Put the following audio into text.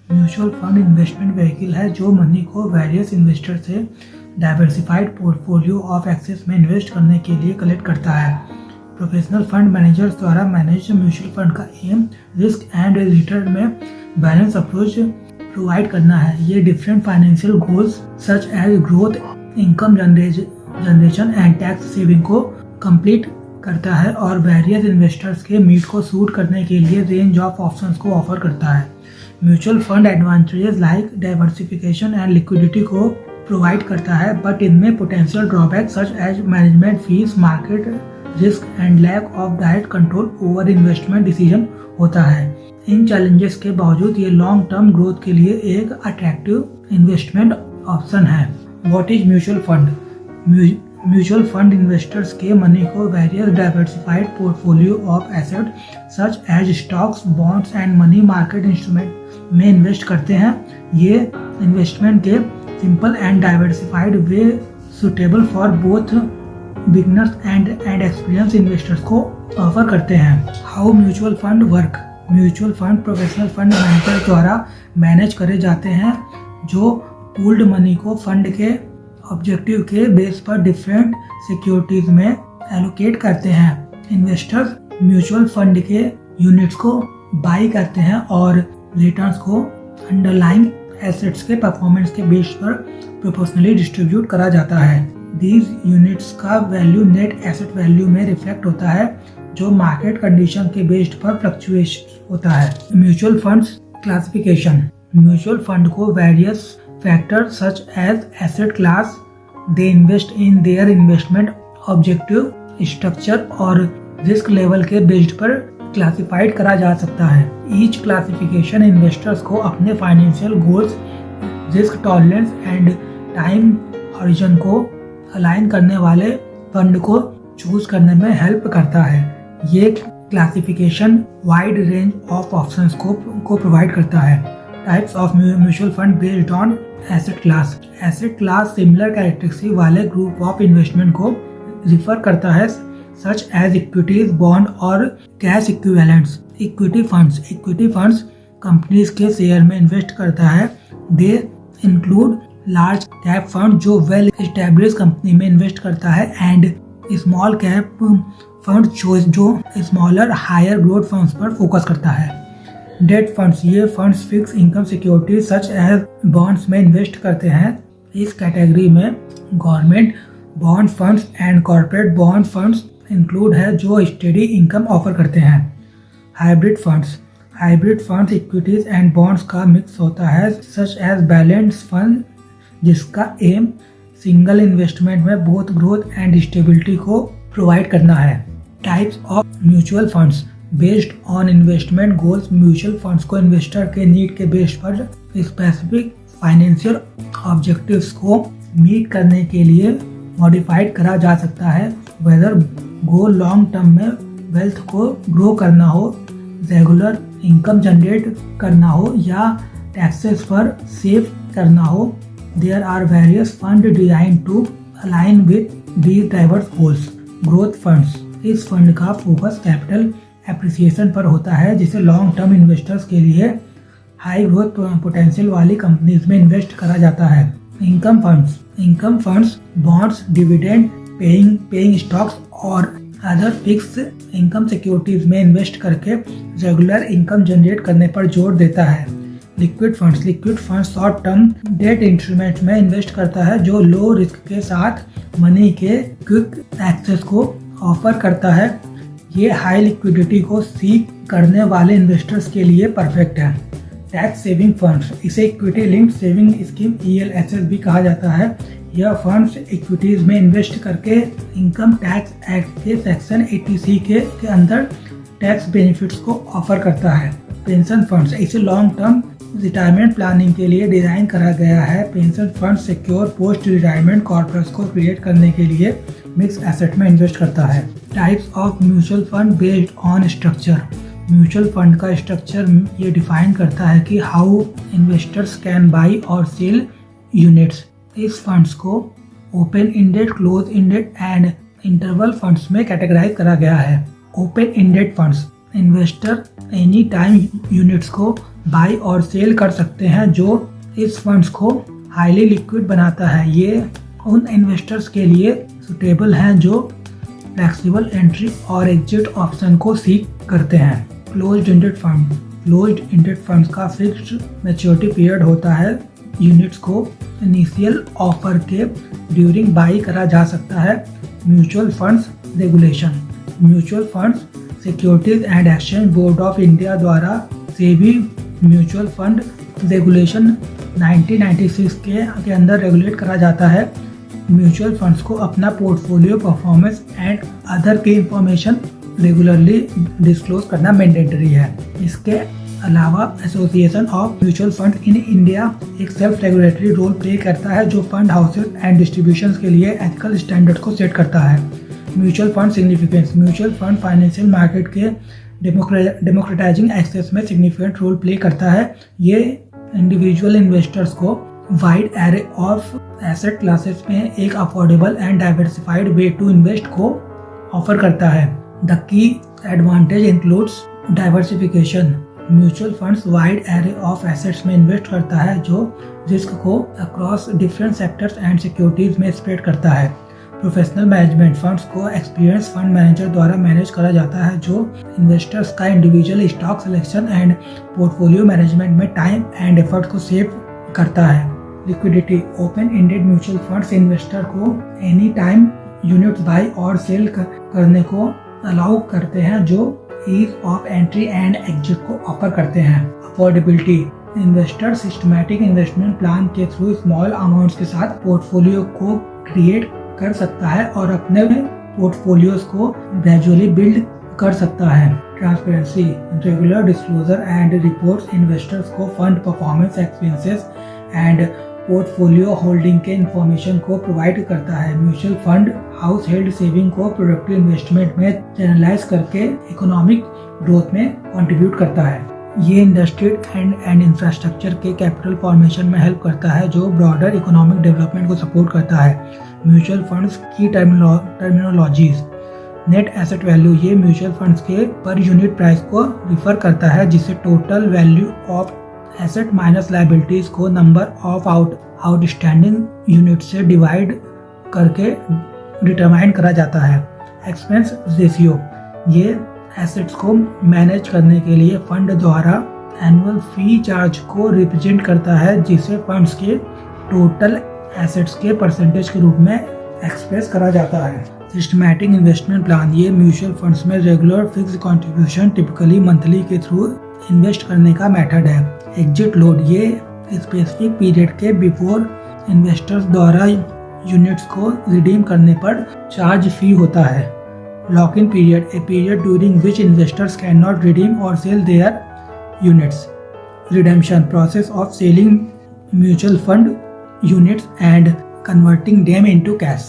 Mutual fund investment vehicle है जो money को वेरियस इन्वेस्टर से डाइवर्सिफाइड पोर्टफोलियो ऑफ एक्सेस में इन्वेस्ट करने के लिए कलेक्ट करता है। प्रोफेशनल फंड मैनेजर्स द्वारा मैनेज म्यूचुअल फंड का एम रिस्क एंड रिटर्न में बैलेंस अप्रोच प्रोवाइड करना है। ये different financial goals such as growth, income generation and tax saving को कंप्लीट करता है और वेरियस इन्वेस्टर्स के नीड को सूट करने के लिए रेंज ऑफ ऑप्शंस को ऑफर करता है। Mutual fund advantages like diversification and liquidity को प्रोवाइड करता है, बट इनमें potential drawback such as management fees, market risk and lack of direct control over investment decision होता है। इन चैलेंजेस के बावजूद ये लॉन्ग टर्म ग्रोथ के लिए एक अट्रैक्टिव इन्वेस्टमेंट ऑप्शन है। What is mutual fund? Mutual fund investors के मनी को various diversified portfolio of asset such as stocks, bonds and money market instrument में इन्वेस्ट करते हैं। ये इन्वेस्टमेंट के simple and diversified way suitable for both beginners and experience investors को offer करते हैं। How mutual fund work? Mutual fund professional fund manager द्वारा manage करे जाते हैं जो पूल्ड मनी को फंड के ऑब्जेक्टिव के बेस पर डिफरेंट सिक्योरिटीज में एलोकेट करते हैं। इन्वेस्टर्स म्यूचुअल फंड के यूनिट्स को बाई करते हैं और रिटर्न्स को अंडरलाइंग एसेट्स के परफॉर्मेंस के बेस पर प्रोपोर्शनली डिस्ट्रीब्यूट करा जाता है। दीज यूनिट्स का वैल्यू नेट एसेट वैल्यू में रिफ्लेक्ट होता है जो मार्केट कंडीशन के बेस्ड पर फ्लक्चुएशन होता है। Mutual funds classification. Mutual fund को various factors such as asset class, they invest in their investment objective, structure और रिस्क लेवल के बेस्ड पर क्लासिफाइड करा जा सकता है। ईच क्लासिफिकेशन इन्वेस्टर्स को अपने financial goals, risk tolerance and time horizon को अलाइन करने वाले फंड को चूज करने में हेल्प करता है। ये classification wide range of options को प्रोवाइड करता है। Types of mutual fund based on asset class. Asset class similar characteristic वाले ग्रुप ऑफ इन्वेस्टमेंट को रिफर करता है सच एज इक्विटीज, बॉन्ड और cash equivalents. Equity funds companies के share में इन्वेस्ट करता है। They include large cap fund जो वेल एस्टेब्लिश कंपनी में इन्वेस्ट करता है एंड स्मॉल कैप फंड जो स्मॉलर हायर ग्रोथ फंड्स पर फोकस करता है। डेट फंड्स, ये funds fix income security such as bonds में इन्वेस्ट करते हैं। इस कैटेगरी में government bond funds and corporate bond funds include है जो स्टेडी इनकम ऑफर करते हैं। Hybrid funds equities and bonds का मिक्स होता है सच एज बैलेंस फंड जिसका एम सिंगल इन्वेस्टमेंट में बोथ ग्रोथ एंड स्टेबिलिटी को प्रोवाइड करना है। Types of mutual funds based on investment goals. Mutual funds को इन्वेस्टर के नीड के बेस पर स्पेसिफिक फाइनेंशियल ऑब्जेक्टिव्स को मीट करने के लिए मॉडिफाइड करा जा सकता है। वेदर गोल लॉन्ग टर्म में वेल्थ को ग्रो करना हो, रेगुलर इनकम जनरेट करना हो या टैक्सेस पर सेव करना हो। There are various fund design to align with these diverse goals. Growth funds, इस फंड का फोकस कैपिटल एप्रिसिएशन पर होता है जिसे लॉन्ग टर्म इन्वेस्टर्स के लिए हाई ग्रोथ पोटेंशियल वाली कंपनीज में इन्वेस्ट करा जाता है। Income funds bonds, dividend paying stocks और अदर फिक्स इनकम सिक्योरिटीज में इन्वेस्ट करके रेगुलर इनकम जनरेट करने पर जोर देता है। Liquid funds short term debt instrument में इन्वेस्ट करता है जो लो रिस्क के साथ मनी के क्विक एक्सेस को ऑफर करता है। ये हाई लिक्विडिटी को सीक करने वाले इन्वेस्टर्स के लिए परफेक्ट है। टैक्स सेविंग फंड्स, इसे equity linked saving scheme ELSS भी कहा जाता है। यह फंड्स इक्विटीज में इन्वेस्ट करके इनकम टैक्स एक्ट के सेक्शन 80C के अंदर टैक्स बेनिफिट्स को ऑफर करता है। पेंशन फंड्स, इसे लॉन्ग टर्म रिटायरमेंट प्लानिंग के लिए डिजाइन करा गया है। Pension fund secure post retirement corpus को क्रिएट करने के लिए मिक्स एसेट में इन्वेस्ट करता है। Types of mutual fund based on structure. Mutual fund का स्ट्रक्चर ये डिफाइन करता है कि हाउ इन्वेस्टर्स कैन बाई और सेल यूनिट्स। इस फंड्स को open ended, close ended and interval funds में कैटेगराइज करा गया है। Open ended funds, investor any time units को बाई और सेल कर सकते हैं, जो इस फंड्स को हाईली लिक्विड बनाता है। ये उन इन्वेस्टर्स के लिए सुटेबल हैं जो फ्लेक्सिबल एंट्री और एग्जिट ऑप्शन को सीख करते हैं। Closed ended fund. Closed ended funds का फिक्स्ड मैच्योरिटी पीरियड होता है। यूनिट्स को इनिशियल ऑफर के ड्यूरिंग बाई करा जा सकता है। Mutual funds regulation. Mutual funds securities and exchange board of India द्वारा सेबी म्यूचुअल फंड रेगुलेशन 1996 के अंदर रेगुलेट करा जाता है। म्यूचुअल फंड्स को अपना पोर्टफोलियो परफॉर्मेंस एंड अदर की इंफॉर्मेशन रेगुलरली डिस्क्लोज करना मैंडेटरी है। इसके अलावा association of mutual fund in India एक सेल्फ रेगुलेटरी रोल प्ले करता है, जो फंड हाउसेज एंड डिस्ट्रीब्यूशंस के लिए एथिकल स्टैंडर्ड को सेट करता है। Mutual fund significance. Mutual fund financial market के डेमोक्रेटाइजिंग एक्सेस में सिग्निफिकेंट रोल प्ले करता है। ये इंडिविजुअल इन्वेस्टर्स को wide array of asset classes में एक affordable and diversified way to invest को ऑफर करता है। The key advantage includes diversification. Mutual funds wide array of assets में इन्वेस्ट करता है, जो रिस्क को across different sectors and securities में स्प्रेड करता है। Professional management. फंड्स को एक्सपीरियंस फंड मैनेजर द्वारा मैनेज करा जाता है, जो इन्वेस्टर्स का individual stock selection and portfolio management में टाइम एंड एफर्ट को सेव करता है। Liquidity. Open ended mutual funds investor को एनी टाइम यूनिट्स बाई और सेल करने को अलाउ करते हैं, जो ease of entry and exit को ऑफर करते हैं। Affordability. Investor systematic investment plan के थ्रू स्मॉल अमाउंट्स के साथ पोर्टफोलियो को क्रिएट कर सकता है और अपने पोर्टफोलियोज को ग्रेजुअली बिल्ड कर सकता है। Transparency. Regular disclosure and reports investors को fund performance, expenses and portfolio holding के इंफॉर्मेशन को प्रोवाइड करता है। Mutual fund house held saving को प्रोडक्टिव इन्वेस्टमेंट में चैनलाइज करके इकोनॉमिक ग्रोथ में कंट्रीब्यूट करता है। ये इंडस्ट्री एंड इंफ्रास्ट्रक्चर के कैपिटल फॉर्मेशन में हेल्प करता है, जो ब्रॉडर इकोनॉमिक डेवलपमेंट को सपोर्ट करता है। म्यूचुअल फंड्स की टर्मिनोलॉजीज। Net asset value. ये म्यूचुअल फंड्स के पर यूनिट प्राइस को रिफर करता है, जिसे total value of asset minus liabilities को नंबर ऑफ आउटस्टैंडिंग यूनिट से डिवाइड करके डिटरमाइन करा जाता है। Expense ratio. ये एसेट्स को मैनेज करने के लिए फंड द्वारा एनुअल फी चार्ज को रिप्रेजेंट करता है, जिसे फंड्स के टोटल एसेट्स के परसेंटेज के रूप में एक्सप्रेस करा जाता है। Systematic investment plan. ये म्यूचुअल फंड्स में regular fix contribution typically monthly के थ्रू इन्वेस्ट करने का मेथड है। Exit load. ये स्पेसिफिक पीरियड के बिफोर इन्वेस्टर्स द्वारा यूनिट्स को रिडीम करने पर चार्ज फी होता है। Lock in period. A period during which investors can not redeem और sell their units. Redemption. Process of selling mutual fund units and converting them into cash.